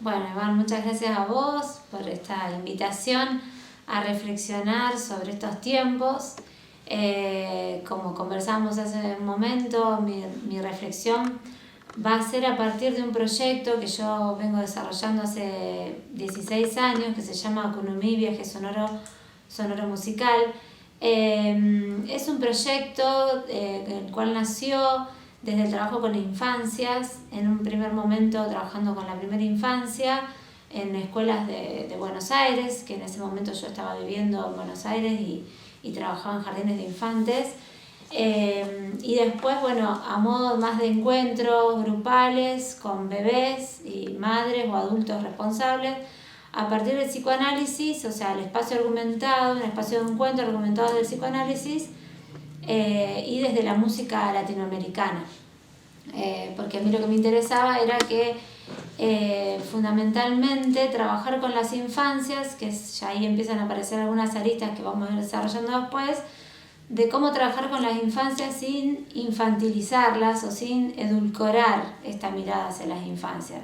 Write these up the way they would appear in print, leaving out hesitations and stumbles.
Bueno, Iván, muchas gracias a vos por esta invitación a reflexionar sobre estos tiempos. Como conversamos hace un momento, mi reflexión va a ser a partir de un proyecto que yo vengo desarrollando hace 16 años, que se llama Kunumi, Viaje Sonoro Musical. Es un proyecto el cual nació desde el trabajo con infancias, en un primer momento trabajando con la primera infancia en escuelas de Buenos Aires, que en ese momento yo estaba viviendo en Buenos Aires y trabajaba en jardines de infantes. Y después, bueno, a modo más de encuentros grupales con bebés y madres o adultos responsables, a partir del psicoanálisis, o sea, el espacio argumentado, un espacio de encuentro argumentado del psicoanálisis, y desde la música latinoamericana. Porque a mí lo que me interesaba era que fundamentalmente trabajar con las infancias, que ya ahí empiezan a aparecer algunas aristas que vamos a ir desarrollando después, de cómo trabajar con las infancias sin infantilizarlas o sin edulcorar esta mirada hacia las infancias.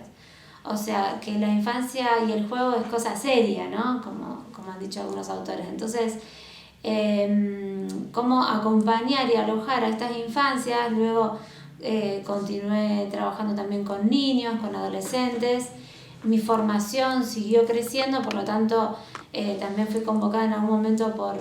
O sea, que la infancia y el juego es cosa seria, ¿no? Como han dicho algunos autores. Entonces, cómo acompañar y alojar a estas infancias. Luego continué trabajando también con niños, con adolescentes. Mi formación siguió creciendo, por lo tanto también fui convocada en algún momento por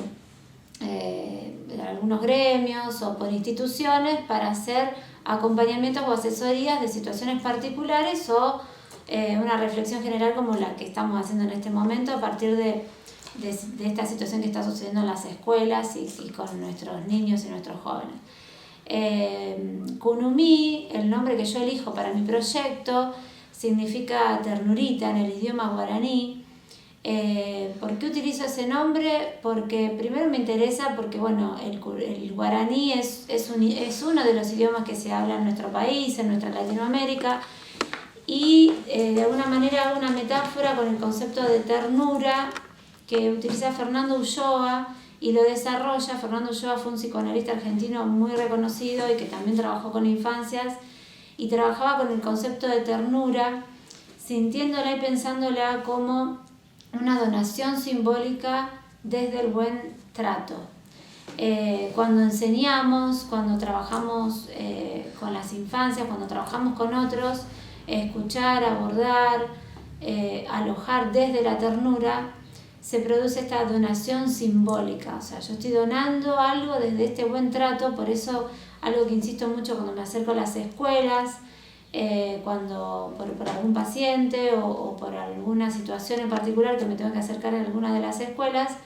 algunos gremios o por instituciones para hacer acompañamientos o asesorías de situaciones particulares o una reflexión general como la que estamos haciendo en este momento a partir de esta situación que está sucediendo en las escuelas y con nuestros niños y nuestros jóvenes. Kunumi, el nombre que yo elijo para mi proyecto, significa ternurita en el idioma guaraní. ¿Por qué utilizo ese nombre? Porque primero me interesa porque bueno, el guaraní es uno de los idiomas que se habla en nuestro país, en nuestra Latinoamérica, y de alguna manera hago una metáfora con el concepto de ternura que utiliza Fernando Ulloa y lo desarrolla. Fernando Ulloa fue un psicoanalista argentino muy reconocido y que también trabajó con infancias y trabajaba con el concepto de ternura, sintiéndola y pensándola como una donación simbólica desde el buen trato. Cuando enseñamos, cuando trabajamos con las infancias, cuando trabajamos con otros, escuchar, abordar, alojar desde la ternura, se produce esta donación simbólica. O sea, yo estoy donando algo desde este buen trato. Por eso algo que insisto mucho cuando me acerco a las escuelas, cuando por algún paciente o por alguna situación en particular que me tengo que acercar a alguna de las escuelas,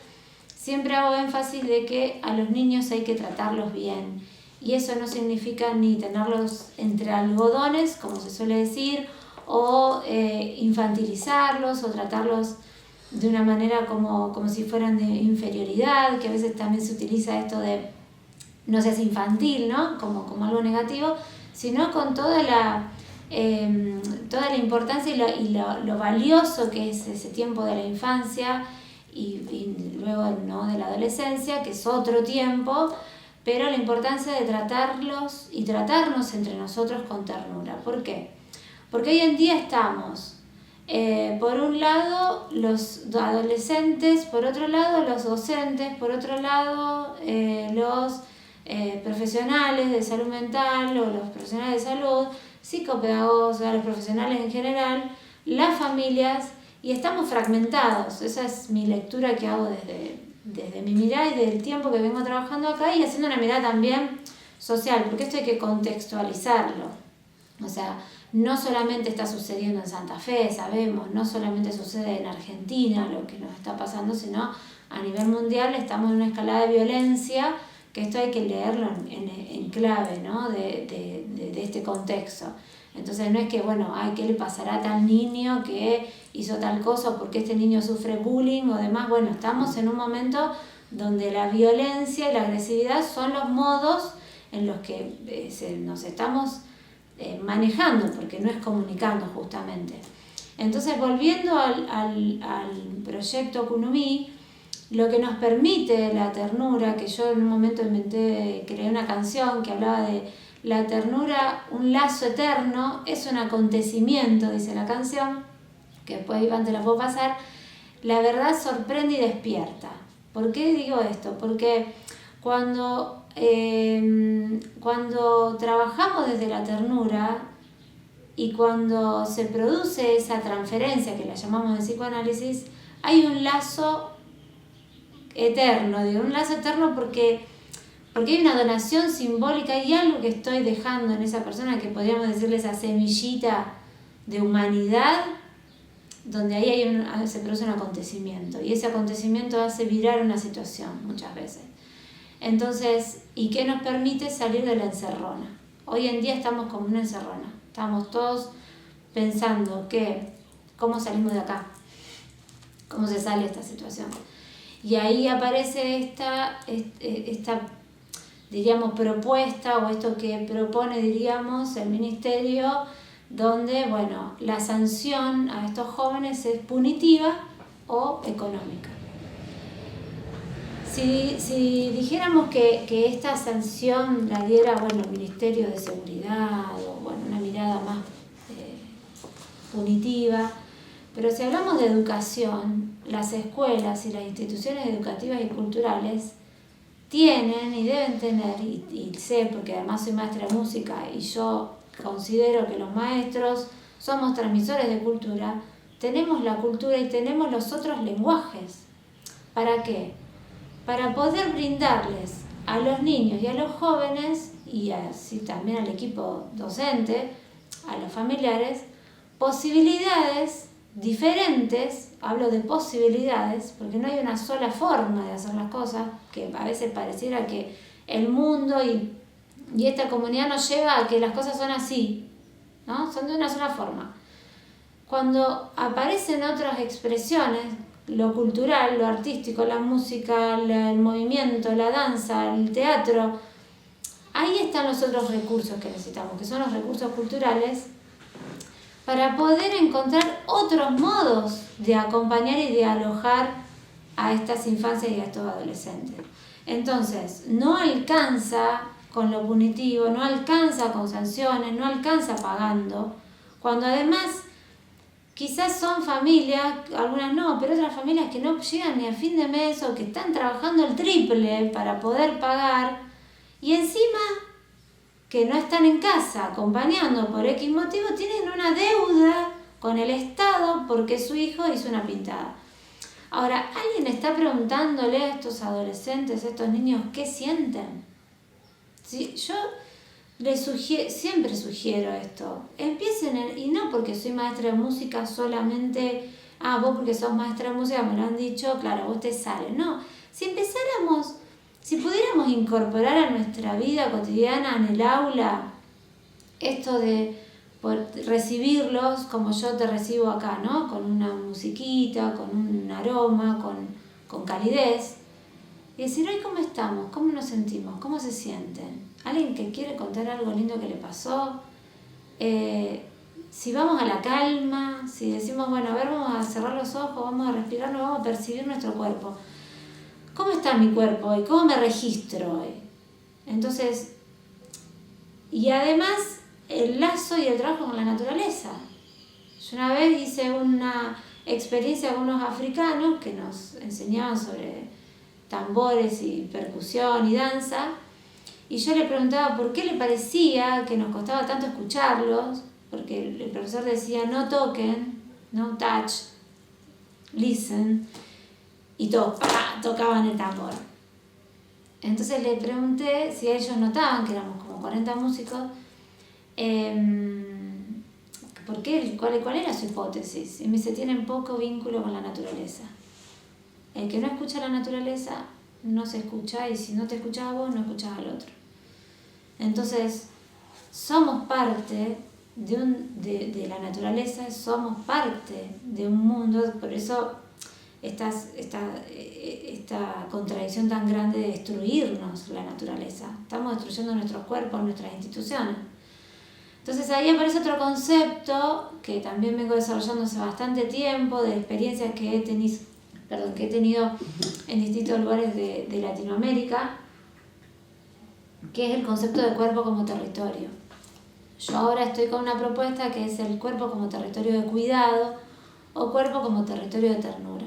siempre hago énfasis de que a los niños hay que tratarlos bien. Y eso no significa ni tenerlos entre algodones, como se suele decir, o infantilizarlos o tratarlos de una manera como si fueran de inferioridad, que a veces también se utiliza esto de no seas infantil, ¿no? Como algo negativo, sino con toda la importancia y lo valioso que es ese tiempo de la infancia y luego, ¿no?, de la adolescencia, que es otro tiempo, pero la importancia de tratarlos y tratarnos entre nosotros con ternura. ¿Por qué? Porque hoy en día estamos, por un lado, los adolescentes, por otro lado, los docentes, por otro lado, los profesionales de salud mental o los profesionales de salud, psicopedagogos, los profesionales en general, las familias, y estamos fragmentados. Esa es mi lectura que hago desde mi mirada y desde el tiempo que vengo trabajando acá y haciendo una mirada también social, porque esto hay que contextualizarlo. O sea, no solamente está sucediendo en Santa Fe, sabemos, no solamente sucede en Argentina lo que nos está pasando, sino a nivel mundial estamos en una escalada de violencia, que esto hay que leerlo en clave, ¿no?, de este contexto. Entonces no es que, bueno, ¿qué le pasará a tal niño que hizo tal cosa porque este niño sufre bullying o demás? Bueno, estamos en un momento donde la violencia y la agresividad son los modos en los que nos estamos manejando, porque no es comunicando justamente. Entonces, volviendo al proyecto Kunumi, lo que nos permite la ternura, que yo en un momento creé una canción que hablaba de la ternura, un lazo eterno, es un acontecimiento, dice la canción, que después Iván te la puedo pasar, la verdad sorprende y despierta. ¿Por qué digo esto? Porque cuando trabajamos desde la ternura y cuando se produce esa transferencia que la llamamos de psicoanálisis, hay un lazo eterno, digo, un lazo eterno porque hay una donación simbólica y algo que estoy dejando en esa persona, que podríamos decirle esa semillita de humanidad, donde ahí se produce un acontecimiento y ese acontecimiento hace virar una situación muchas veces. Entonces, ¿y qué nos permite salir de la encerrona? Hoy en día estamos como una encerrona, estamos todos pensando cómo salimos de acá, cómo se sale de esta situación. Y ahí aparece esta diríamos, propuesta, o esto que propone, diríamos, el ministerio, donde, bueno, la sanción a estos jóvenes es punitiva o económica. Si dijéramos que esta sanción la diera, bueno, el Ministerio de Seguridad, o bueno, una mirada más punitiva, pero si hablamos de educación, las escuelas y las instituciones educativas y culturales tienen y deben tener, y sé porque además soy maestra de música y yo considero que los maestros somos transmisores de cultura, tenemos la cultura y tenemos los otros lenguajes. ¿Para qué? Para poder brindarles a los niños y a los jóvenes, y así también al equipo docente, a los familiares, posibilidades diferentes. Hablo de posibilidades porque no hay una sola forma de hacer las cosas, que a veces pareciera que el mundo y esta comunidad nos lleva a que las cosas son así, ¿no? Son de una sola forma. Cuando aparecen otras expresiones, lo cultural, lo artístico, la música, el movimiento, la danza, el teatro, ahí están los otros recursos que necesitamos, que son los recursos culturales, para poder encontrar otros modos de acompañar y de alojar a estas infancias y a estos adolescentes. Entonces, no alcanza con lo punitivo, no alcanza con sanciones, no alcanza pagando, cuando además quizás son familias, algunas no, pero otras familias que no llegan ni a fin de mes o que están trabajando el triple para poder pagar, y encima que no están en casa acompañando por X motivo, tienen una deuda con el Estado porque su hijo hizo una pintada. Ahora, ¿alguien está preguntándole a estos adolescentes, a estos niños, qué sienten? ¿Sí? Yo siempre sugiero esto. Empiecen, y no porque soy maestra de música solamente, vos porque sos maestra de música me lo han dicho, claro, vos te sale. No, si pudiéramos incorporar a nuestra vida cotidiana en el aula esto de recibirlos como yo te recibo acá, ¿no? Con una musiquita, con un aroma, con calidez, y decir, hoy ¿cómo estamos? ¿Cómo nos sentimos? ¿Cómo se sienten? ¿Alguien que quiere contar algo lindo que le pasó? Si vamos a la calma, si decimos, bueno, a ver, vamos a cerrar los ojos, vamos a respirar, vamos a percibir nuestro cuerpo. ¿Cómo está mi cuerpo hoy? ¿Cómo me registro hoy? Entonces, y además el lazo y el trabajo con la naturaleza. Yo una vez hice una experiencia con unos africanos que nos enseñaban sobre tambores y percusión y danza, y yo le preguntaba por qué le parecía que nos costaba tanto escucharlos, porque el profesor decía no toquen, no touch, listen, y todos tocaban el tambor. Entonces le pregunté si ellos notaban que éramos como 40 músicos, ¿por qué? ¿Cuál era su hipótesis? Y me dice, tienen poco vínculo con la naturaleza. El que no escucha la naturaleza no se escucha, y si no te escuchas a vos, no escuchas al otro. Entonces, somos parte de la naturaleza, somos parte de un mundo, por eso esta contradicción tan grande de destruirnos la naturaleza. Estamos destruyendo nuestros cuerpos, nuestras instituciones. Entonces ahí aparece otro concepto que también vengo desarrollando hace bastante tiempo, de experiencias que he tenido en distintos lugares de Latinoamérica, que es el concepto de cuerpo como territorio. Yo ahora estoy con una propuesta que es el cuerpo como territorio de cuidado, o cuerpo como territorio de ternura.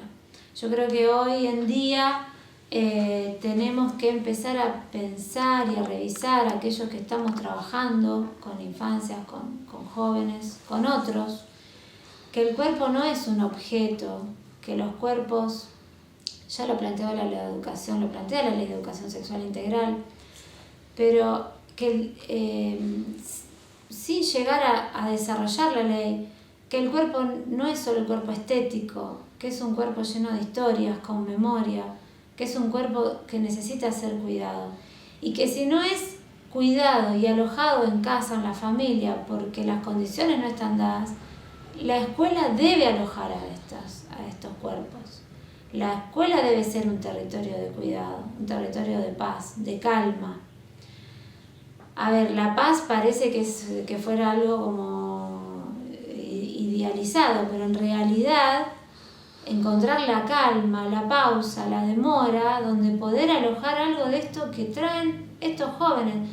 Yo creo que hoy en día tenemos que empezar a pensar y a revisar aquellos que estamos trabajando con infancias, con jóvenes, con otros, que el cuerpo no es un objeto, que los cuerpos, ya lo planteó la ley de educación, lo plantea la ley de educación sexual integral, pero que sin llegar a desarrollar la ley, que el cuerpo no es solo el cuerpo estético, que es un cuerpo lleno de historias, con memoria, que es un cuerpo que necesita ser cuidado. Y que si no es cuidado y alojado en casa, en la familia, porque las condiciones no están dadas, la escuela debe alojar a estos cuerpos. La escuela debe ser un territorio de cuidado, un territorio de paz, de calma. A ver, la paz parece que fuera algo como idealizado, pero en realidad encontrar la calma, la pausa, la demora, donde poder alojar algo de esto que traen estos jóvenes.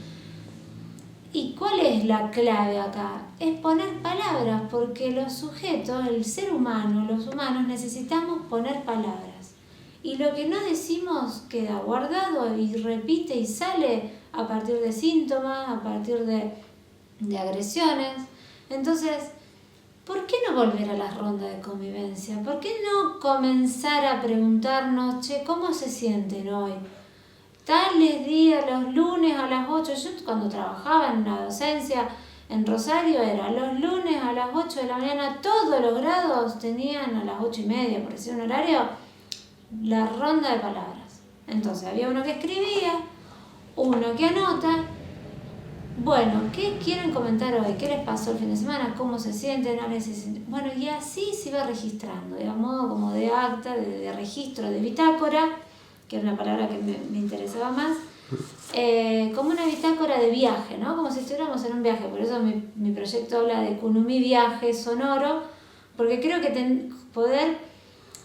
¿Y cuál es la clave acá? Es poner palabras, porque los sujetos, el ser humano, los humanos necesitamos poner palabras. Y lo que no decimos queda guardado y repite y sale a partir de síntomas, a partir de agresiones. Entonces, ¿por qué no volver a las rondas de convivencia? ¿Por qué no comenzar a preguntarnos, ¿cómo se sienten hoy? Tales días, los lunes a las 8, yo cuando trabajaba en la docencia en Rosario era los lunes a las 8 de la mañana, todos los grados tenían a las 8:30, por decir un horario, la ronda de palabras. Entonces había uno que escribía, uno que anota. Bueno, ¿qué quieren comentar hoy? ¿Qué les pasó el fin de semana? ¿Cómo se sienten? Bueno, y así se iba registrando, de modo como de acta, de registro, de bitácora, que era una palabra que me interesaba más, como una bitácora de viaje, ¿no? Como si estuviéramos en un viaje. Por eso mi proyecto habla de Kunumi Viaje Sonoro, porque creo que poder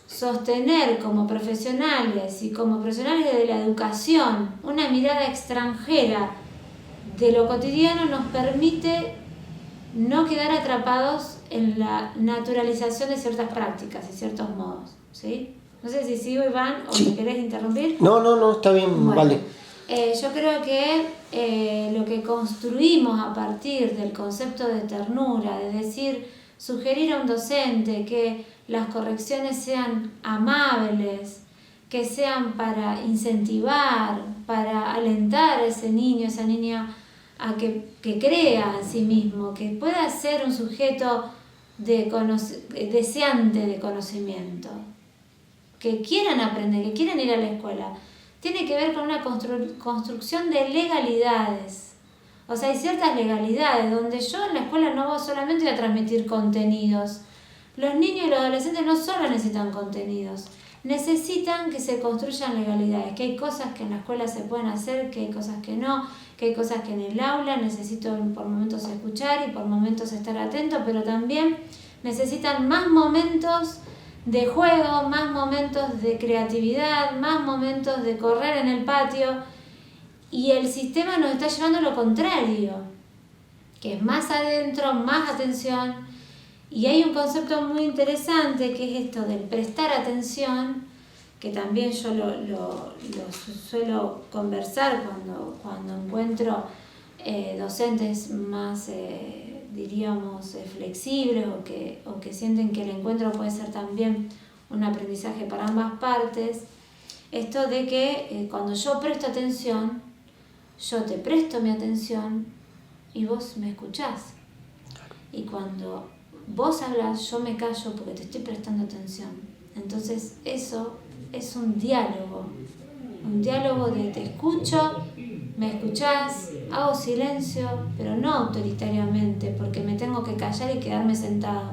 sostener como profesionales y como profesionales de la educación una mirada extranjera de lo cotidiano nos permite no quedar atrapados en la naturalización de ciertas prácticas y ciertos modos, ¿sí? No sé si sigo, Iván, o Sí. me querés interrumpir. No, está bien, Bueno, vale. yo creo que lo que construimos a partir del concepto de ternura, de decir, sugerir a un docente que las correcciones sean amables, que sean para incentivar, para alentar a ese niño, esa niña a que crea en sí mismo, que pueda ser un sujeto deseante de conocimiento, que quieran aprender, que quieran ir a la escuela, tiene que ver con una construcción de legalidades. O sea, hay ciertas legalidades donde yo en la escuela no solamente voy a transmitir contenidos. Los niños y los adolescentes no solo necesitan contenidos, necesitan que se construyan legalidades, que hay cosas que en la escuela se pueden hacer, que hay cosas que no, que hay cosas que en el aula necesito por momentos escuchar y por momentos estar atento, pero también necesitan más momentos de juego, más momentos de creatividad, más momentos de correr en el patio, y el sistema nos está llevando a lo contrario, que es más adentro, más atención. Y hay un concepto muy interesante que es esto del prestar atención, que también yo lo suelo conversar cuando encuentro docentes más, diríamos, flexibles o que sienten que el encuentro puede ser también un aprendizaje para ambas partes. Esto de que cuando yo presto atención, yo te presto mi atención y vos me escuchás. Y cuando vos hablas, yo me callo porque te estoy prestando atención. Entonces eso es un diálogo de te escucho, me escuchás, hago silencio, pero no autoritariamente, porque me tengo que callar y quedarme sentado.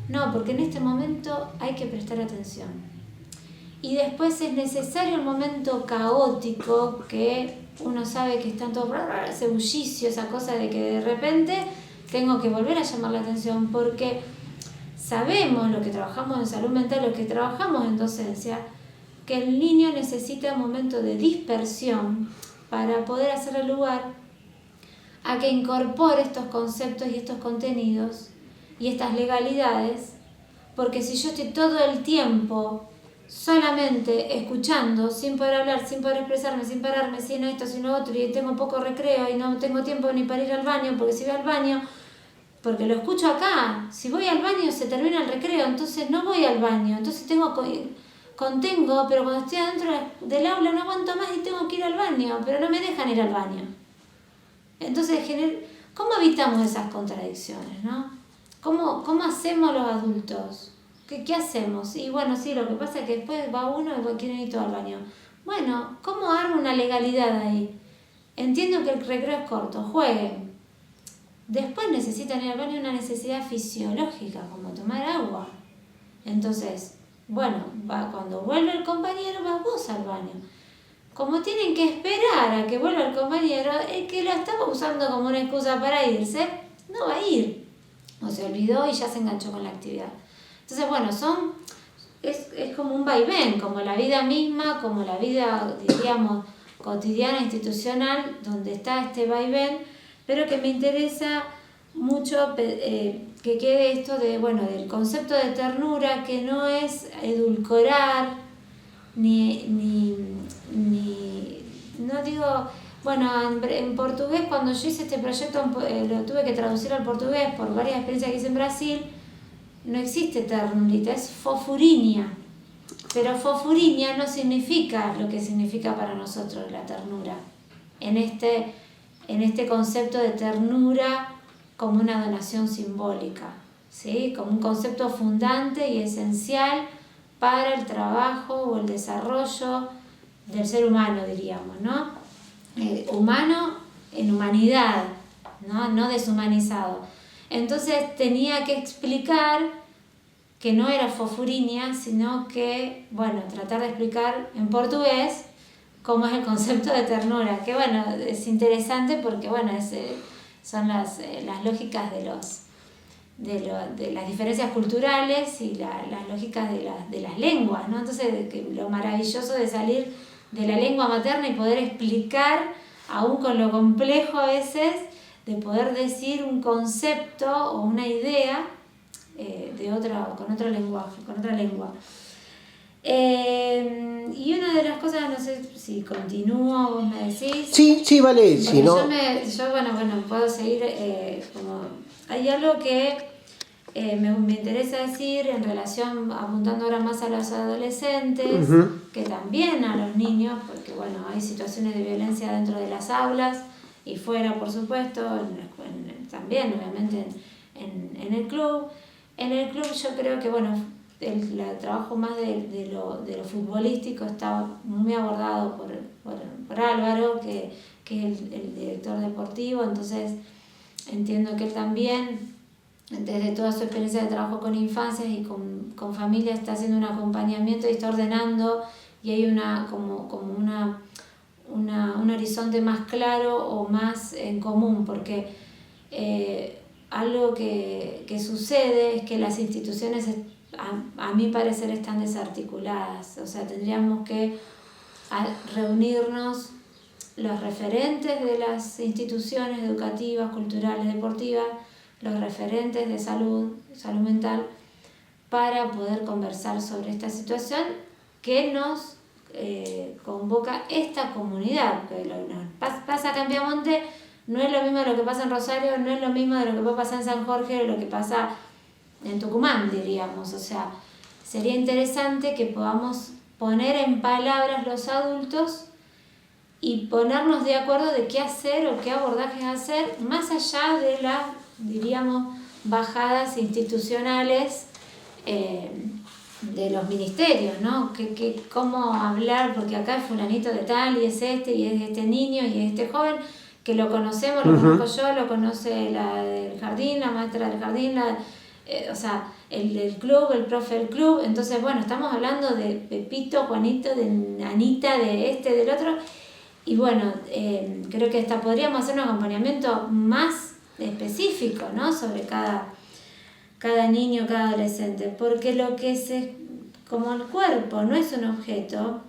No, porque en este momento hay que prestar atención. Y después es necesario un momento caótico que uno sabe que está todo ese bullicio, esa cosa de que de repente tengo que volver a llamar la atención, porque sabemos, lo que trabajamos en salud mental, lo que trabajamos en docencia, que el niño necesita un momento de dispersión para poder hacerle lugar a que incorpore estos conceptos y estos contenidos y estas legalidades, porque si yo estoy todo el tiempo solamente escuchando, sin poder hablar, sin poder expresarme, sin pararme, sin esto, sin lo otro, y tengo poco recreo y no tengo tiempo ni para ir al baño, porque si voy al baño, porque lo escucho acá, si voy al baño se termina el recreo, entonces no voy al baño, entonces contengo, pero cuando estoy adentro del aula no aguanto más y tengo que ir al baño, pero no me dejan ir al baño. Entonces, ¿cómo evitamos esas contradicciones, no? ¿Cómo hacemos los adultos? ¿Qué hacemos? Y bueno, sí, lo que pasa es que después va uno y quiere ir todo al baño. Bueno, ¿cómo armo una legalidad ahí? Entiendo que el recreo es corto, jueguen. Después necesitan ir al baño, una necesidad fisiológica, como tomar agua. Entonces, bueno, cuando vuelve el compañero, vas vos al baño. Como tienen que esperar a que vuelva el compañero, el que lo estaba usando como una excusa para irse, no va a ir. O se olvidó y ya se enganchó con la actividad. Entonces, bueno, es como un vaivén, como la vida misma, como la vida, diríamos, cotidiana, institucional, donde está este vaivén, pero que me interesa mucho que quede esto del concepto de ternura, que no es edulcorar, no digo, bueno, en portugués, cuando yo hice este proyecto, lo tuve que traducir al portugués por varias experiencias que hice en Brasil, no existe ternurita, es fofuriña. Pero fofuriña no significa lo que significa para nosotros la ternura. En este concepto de ternura como una donación simbólica, ¿sí? Como un concepto fundante y esencial para el trabajo o el desarrollo del ser humano, diríamos, ¿no? Humano en humanidad, no deshumanizado. Entonces tenía que explicar que no era fofuriña, sino que, bueno, tratar de explicar en portugués cómo es el concepto de ternura, que bueno, es interesante porque, bueno, son las lógicas de las diferencias culturales y las lógicas de las lenguas, ¿no? Entonces, lo maravilloso de salir de la lengua materna y poder explicar, aún con lo complejo a veces, de poder decir un concepto o una idea con otro lenguaje, con otra lengua. Y una de las cosas, no sé si continúo, vos me decís. Sí, vale, si no. Yo puedo seguir como. Hay algo que me interesa decir en relación, apuntando ahora más a los adolescentes, que también a los niños, porque bueno, hay situaciones de violencia dentro de las aulas y fuera, por supuesto, también obviamente en el club. En el club yo creo que, bueno, el trabajo más de lo futbolístico está muy abordado por Álvaro, que es el director deportivo, entonces entiendo que él también, desde toda su experiencia de trabajo con infancias y con familias, está haciendo un acompañamiento y está ordenando, y hay un horizonte más claro o más en común, porque algo que sucede es que las instituciones, a mi parecer, están desarticuladas. O sea, tendríamos que reunirnos los referentes de las instituciones educativas, culturales, deportivas, los referentes de salud mental, para poder conversar sobre esta situación que nos convoca esta comunidad. Pasa acá en Piamonte, no es lo mismo de lo que pasa en Rosario, no es lo mismo de lo que puede pasar en San Jorge, de lo que pasa en Tucumán, diríamos. O sea, sería interesante que podamos poner en palabras los adultos y ponernos de acuerdo de qué hacer o qué abordajes hacer, más allá de las, diríamos, bajadas institucionales de los ministerios, ¿no? Cómo hablar, porque acá es fulanito de tal, y es este niño, y es este joven, que lo conocemos, lo conozco yo, lo conoce la del jardín, la maestra del jardín, el del club, el profe del club. Entonces, bueno, estamos hablando de Pepito, Juanito, de Anita, de del otro. Y bueno, creo que hasta podríamos hacer un acompañamiento más específico, ¿no? Sobre cada niño, cada adolescente. Porque lo que como el cuerpo no es un objeto,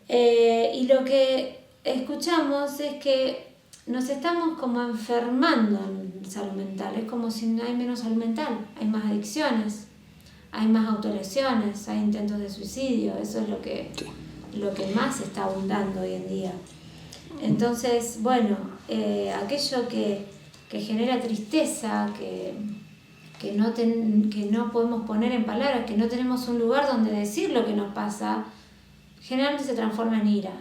y lo que escuchamos es que nos estamos como enfermando en salud mental. Es como si no hay menos salud mental, hay más adicciones. hay más autolesiones, hay intentos de suicidio, eso es lo que más está abundando hoy en día. Entonces, bueno, aquello que genera tristeza, que no podemos poner en palabras, que no tenemos un lugar donde decir lo que nos pasa, generalmente se transforma en ira.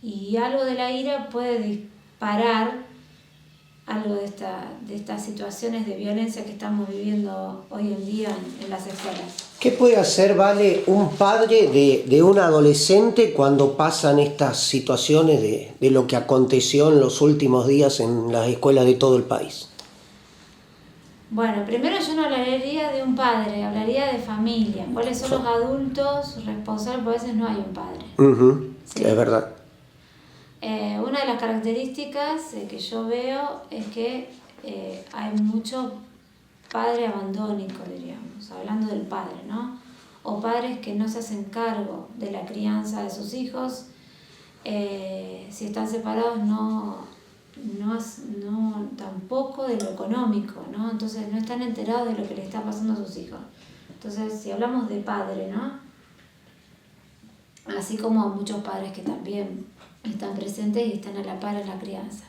Y algo de la ira puede disparar algo de estas situaciones de violencia que estamos viviendo hoy en día en las escuelas. ¿Qué puede hacer, Vale, un padre de un adolescente cuando pasan estas situaciones de lo que aconteció en los últimos días en las escuelas de todo el país? Bueno, primero yo no hablaría de un padre, hablaría de familia. ¿Cuáles son los adultos responsables? Porque a veces no hay un padre. ¿Sí? Es verdad. Una de las características que yo veo es que hay mucho padre abandónico, diríamos, hablando del padre, ¿no? O padres que no se hacen cargo de la crianza de sus hijos. Si están separados, no tampoco de lo económico, ¿no? Entonces no están enterados de lo que le está pasando a sus hijos. Entonces, si hablamos de padre, ¿no? Así como muchos padres que también están presentes y están a la par en la crianza.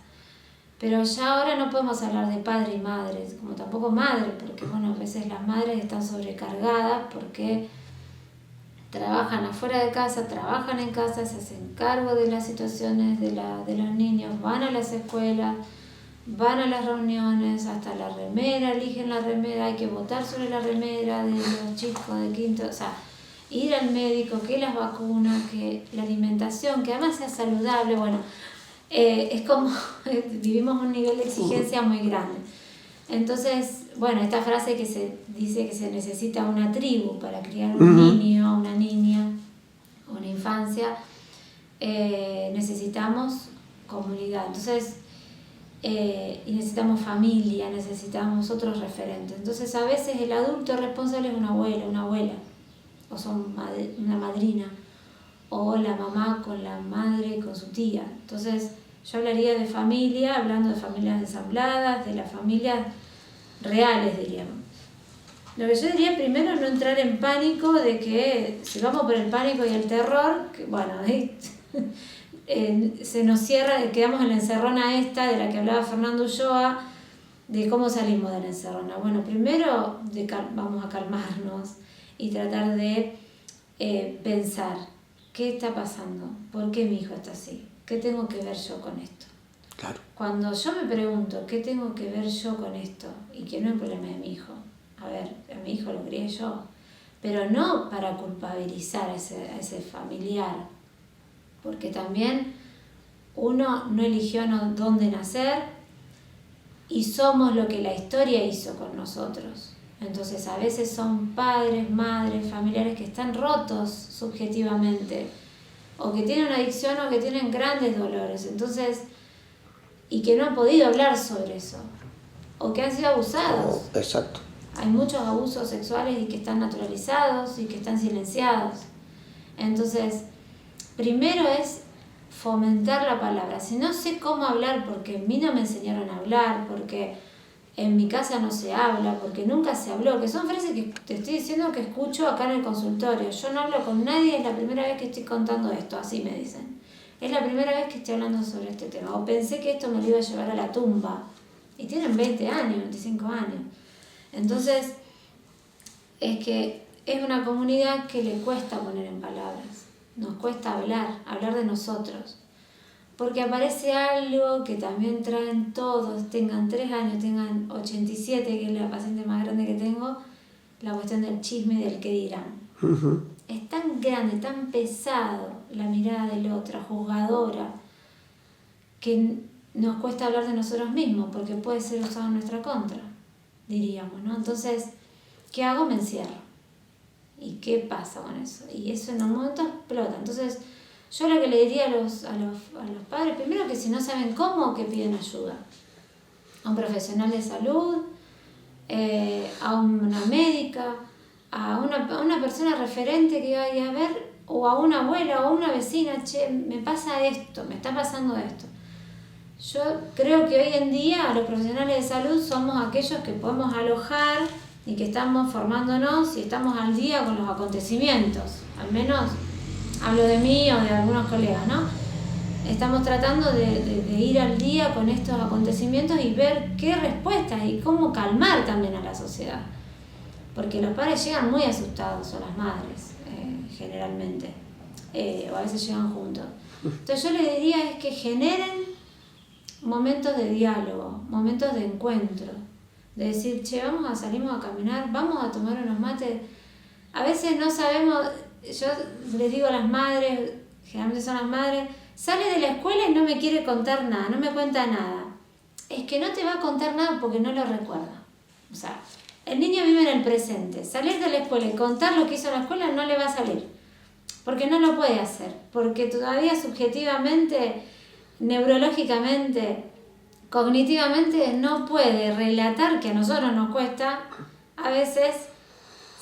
Pero ya ahora no podemos hablar de padre y madre, como tampoco madre, porque bueno, a veces las madres están sobrecargadas porque trabajan afuera de casa, trabajan en casa, se hacen cargo de las situaciones de los niños, van a las escuelas, van a las reuniones, hasta la remera, eligen la remera, hay que votar sobre la remera de los chicos de quinto, o sea, ir al médico, que las vacunas, que la alimentación, que además sea saludable, bueno, es como vivimos un nivel de exigencia muy grande. Entonces, bueno, esta frase que se dice que se necesita una tribu para criar un niño, una niña, una infancia, necesitamos comunidad. Entonces, y necesitamos familia, necesitamos otros referentes. Entonces, a veces el adulto responsable es una abuela, o son una madrina, o la mamá con la madre y con su tía. Entonces, yo hablaría de familia, hablando de familias ensambladas, de las familias reales, diríamos. Lo que yo diría primero es no entrar en pánico de que si vamos por el pánico y el terror, que, bueno, se nos cierra, quedamos en la encerrona esta de la que hablaba Fernando Ulloa, de cómo salimos de la encerrona. Bueno, primero vamos a calmarnos y tratar de pensar, ¿qué está pasando? ¿Por qué mi hijo está así? ¿Qué tengo que ver yo con esto? Claro. Cuando yo me pregunto, ¿qué tengo que ver yo con esto? Y que no es un problema de mi hijo. A ver, a mi hijo lo crié yo. Pero no para culpabilizar a ese familiar. Porque también uno no eligió dónde nacer y somos lo que la historia hizo con nosotros. Entonces a veces son padres, madres, familiares que están rotos subjetivamente, o que tienen una adicción o que tienen grandes dolores, entonces, y que no han podido hablar sobre eso, o que han sido abusados. Exacto. Hay muchos abusos sexuales y que están naturalizados y que están silenciados. Entonces, primero es fomentar la palabra. Si no sé cómo hablar, porque a mí no me enseñaron a hablar, porque en mi casa no se habla, porque nunca se habló, que son frases que te estoy diciendo que escucho acá en el consultorio. Yo no hablo con nadie, es la primera vez que estoy contando esto, así me dicen. Es la primera vez que estoy hablando sobre este tema. O pensé que esto me lo iba a llevar a la tumba. Y tienen 20 años, 25 años. Entonces, es que es una comunidad que le cuesta poner en palabras. Nos cuesta hablar de nosotros. Porque aparece algo que también traen todos, tengan 3 años, tengan 87, que es la paciente más grande que tengo, la cuestión del chisme y del qué dirán. Es tan grande, tan pesado la mirada del otro, juzgadora, que nos cuesta hablar de nosotros mismos, porque puede ser usado en nuestra contra, diríamos, ¿no? Entonces, ¿qué hago? Me encierro. ¿Y qué pasa con eso? Y eso en un momento explota. Entonces, yo lo que le diría a los padres, primero que si no saben cómo, que piden ayuda. A un profesional de salud, a una médica, a una persona referente que vaya a ver, o a una abuela o a una vecina, che, me pasa esto, me está pasando esto. Yo creo que hoy en día los profesionales de salud somos aquellos que podemos alojar y que estamos formándonos y estamos al día con los acontecimientos. Al menos hablo de mí o de algunos colegas, ¿no? Estamos tratando de ir al día con estos acontecimientos y ver qué respuestas y cómo calmar también a la sociedad. Porque los padres llegan muy asustados, o las madres, generalmente, o a veces llegan juntos. Entonces yo les diría es que generen momentos de diálogo, momentos de encuentro, de decir, che, salimos a caminar, vamos a tomar unos mates. A veces no sabemos, yo les digo a las madres, generalmente son las madres, sale de la escuela y no me quiere contar nada, no me cuenta nada. Es que no te va a contar nada porque no lo recuerda. O sea, el niño vive en el presente. Salir de la escuela y contar lo que hizo en la escuela no le va a salir. Porque no lo puede hacer. Porque todavía subjetivamente, neurológicamente, cognitivamente no puede relatar, que a nosotros nos cuesta a veces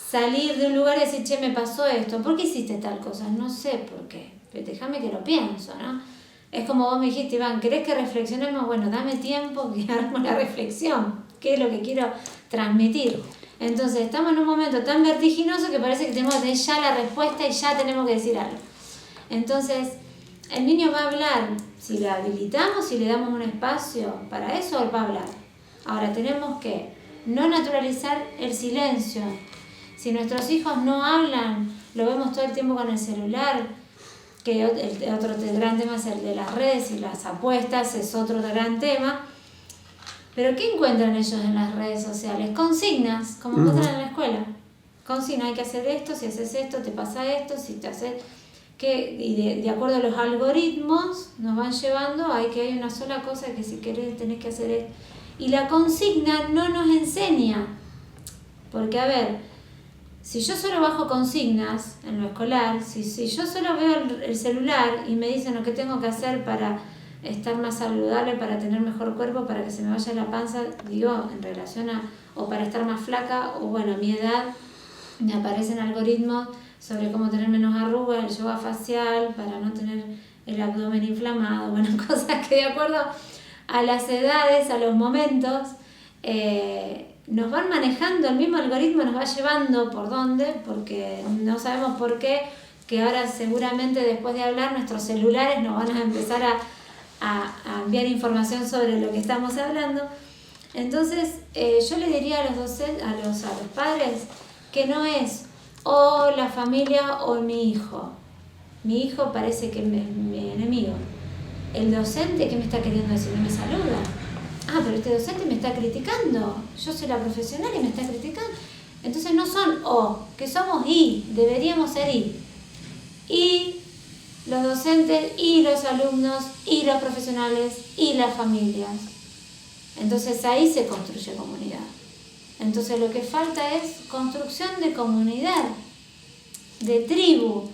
salir de un lugar y decir, che, me pasó esto. ¿Por qué hiciste tal cosa? No sé por qué. Pero déjame que lo pienso, ¿no? Es como vos me dijiste, Iván, ¿querés que reflexionemos? Bueno, dame tiempo que hagamos la reflexión. ¿Qué es lo que quiero transmitir? Entonces, estamos en un momento tan vertiginoso que parece que tenemos que tener ya la respuesta y ya tenemos que decir algo. Entonces, el niño va a hablar. Si le habilitamos, si le damos un espacio para eso, él va a hablar. Ahora, tenemos que no naturalizar el silencio. Si nuestros hijos no hablan, lo vemos todo el tiempo con el celular, que otro gran tema es el de las redes y las apuestas, es otro gran tema. Pero ¿qué encuentran ellos en las redes sociales? Consignas, como encuentran en la escuela. Consignas, hay que hacer esto, si haces esto, te pasa esto, si te haces... Y de acuerdo a los algoritmos nos van llevando a que hay una sola cosa que si querés tenés que hacer esto. Y la consigna no nos enseña. Porque, a ver, si yo solo bajo consignas en lo escolar, si yo solo veo el celular y me dicen lo que tengo que hacer para estar más saludable, para tener mejor cuerpo, para que se me vaya la panza, digo, en relación a, o para estar más flaca, o bueno, a mi edad me aparecen algoritmos sobre cómo tener menos arrugas, el yoga facial, para no tener el abdomen inflamado, bueno, cosas que de acuerdo a las edades, a los momentos, nos van manejando, el mismo algoritmo nos va llevando por dónde, porque no sabemos por qué, que ahora seguramente después de hablar nuestros celulares nos van a empezar a enviar información sobre lo que estamos hablando. Entonces yo le diría a los docentes, a los padres, que no es o la familia o mi hijo. Mi hijo parece que es mi enemigo. El docente, ¿qué me está queriendo decir? No me saluda. Ah, pero este docente me está criticando. Yo soy la profesional y me está criticando. Entonces no son o, que somos y, deberíamos ser y. Y los docentes y los alumnos y los profesionales y las familias. Entonces ahí se construye comunidad. Entonces lo que falta es construcción de comunidad, de tribu,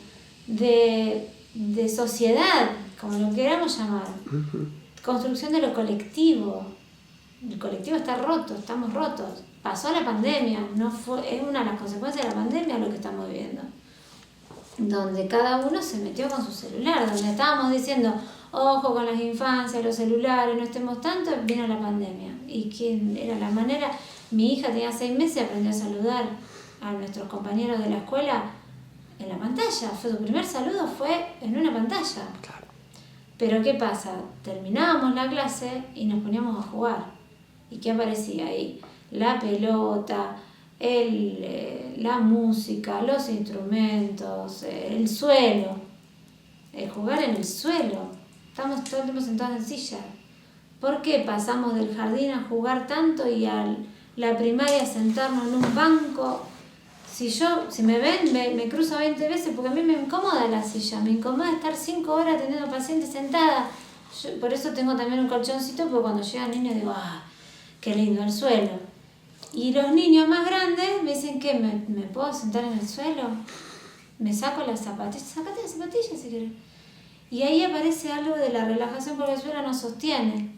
de sociedad, como lo queramos llamar. Construcción de lo colectivo. El colectivo está roto, estamos rotos. Pasó la pandemia, es una de las consecuencias de la pandemia lo que estamos viviendo. Donde cada uno se metió con su celular, donde estábamos diciendo, ojo con las infancias, los celulares, no estemos tanto, vino la pandemia. ¿Y quién era la manera? Mi hija tenía 6 meses y aprendió a saludar a nuestros compañeros de la escuela en la pantalla. Su primer saludo fue en una pantalla. Claro. Pero ¿qué pasa? Terminábamos la clase y nos poníamos a jugar. ¿Y qué aparecía ahí? La pelota, la música, los instrumentos, el suelo. El jugar en el suelo. Estamos todo el tiempo sentados en silla. ¿Por qué pasamos del jardín a jugar tanto y a la primaria a sentarnos en un banco? Si me ven, me cruzo 20 veces porque a mí me incomoda la silla. Me incomoda estar 5 horas teniendo pacientes sentada. Por eso tengo también un colchoncito, porque cuando llegan niños digo, qué lindo el suelo. Y los niños más grandes me dicen, ¿qué? ¿Me puedo sentar en el suelo? Me saco las zapatillas. Sacate las zapatillas si querés. Y ahí aparece algo de la relajación porque el suelo nos sostiene.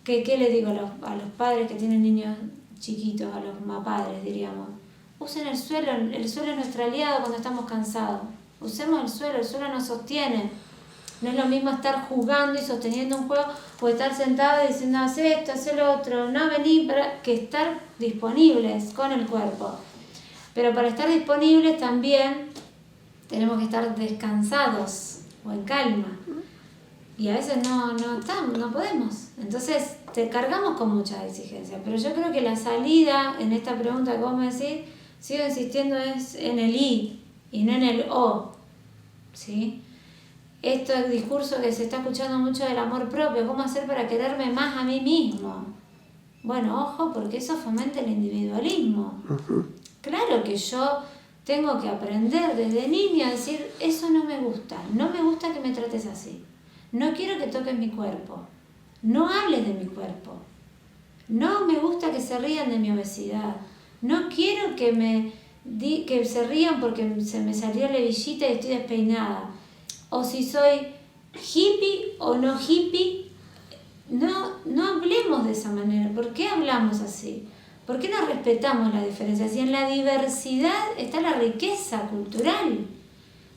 ¿Qué le digo a los padres que tienen niños chiquitos, a los padres diríamos? Usen el suelo es nuestro aliado cuando estamos cansados. Usemos el suelo nos sostiene. No es lo mismo estar jugando y sosteniendo un juego o estar sentado y diciendo, haz esto, haz lo otro, no vení, que estar disponibles con el cuerpo. Pero para estar disponibles también tenemos que estar descansados o en calma. Y a veces no podemos. Entonces te cargamos con muchas exigencias. Pero yo creo que la salida en esta pregunta que vos me decís, sigo insistiendo, es en el I y no en el O. ¿Sí? Esto es el discurso que se está escuchando mucho del amor propio. ¿Cómo hacer para quererme más a mí mismo? Bueno, ojo, porque eso fomenta el individualismo. Claro que yo tengo que aprender desde niña a decir, eso no me gusta que me trates así. No quiero que toques mi cuerpo. No hables de mi cuerpo. No me gusta que se rían de mi obesidad. No quiero que se rían porque se me salió la hebillita y estoy despeinada. O si soy hippie o no hippie. No hablemos de esa manera. ¿Por qué hablamos así? ¿Por qué no respetamos la diferencia? Si en la diversidad está la riqueza cultural.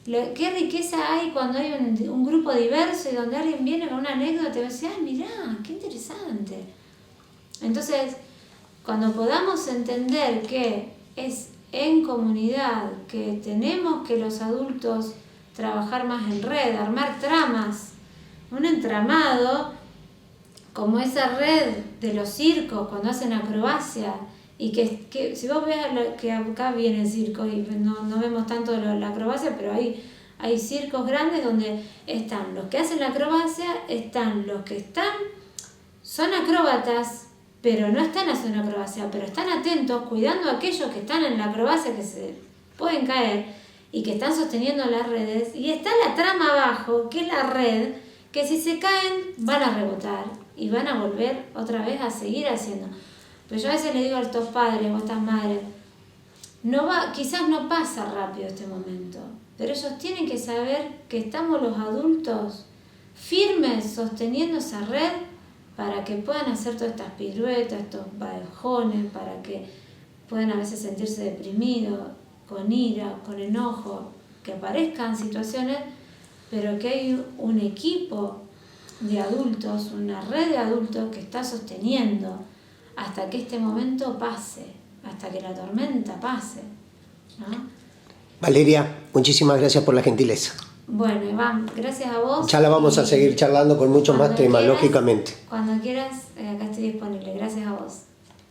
¿Qué riqueza hay cuando hay un grupo diverso y donde alguien viene con una anécdota y va a decir, mirá, qué interesante? Entonces, cuando podamos entender que es en comunidad, que tenemos que los adultos trabajar más en red, armar tramas, un entramado, como esa red de los circos cuando hacen acrobacia, y que si vos ves que acá vienen circos y no vemos tanto la acrobacia, pero hay circos grandes donde están los que hacen la acrobacia, están los que son acróbatas, pero no están haciendo acrobacia, pero están atentos, cuidando a aquellos que están en la acrobacia que se pueden caer y que están sosteniendo las redes, y está la trama abajo, que es la red, que si se caen van a rebotar y van a volver otra vez a seguir haciendo. Pero yo a veces le digo a estos padres o a estas madres, quizás no pasa rápido este momento, pero ellos tienen que saber que estamos los adultos firmes sosteniendo esa red para que puedan hacer todas estas piruetas, estos bajones, para que puedan a veces sentirse deprimidos, con ira, con enojo, que aparezcan situaciones, pero que hay un equipo de adultos, una red de adultos que está sosteniendo hasta que este momento pase, hasta que la tormenta pase, ¿no? Valeria, muchísimas gracias por la gentileza. Bueno, Iván, gracias a vos. Ya la vamos a seguir charlando con muchos más temas, lógicamente. Cuando quieras, acá estoy disponible. Gracias a vos.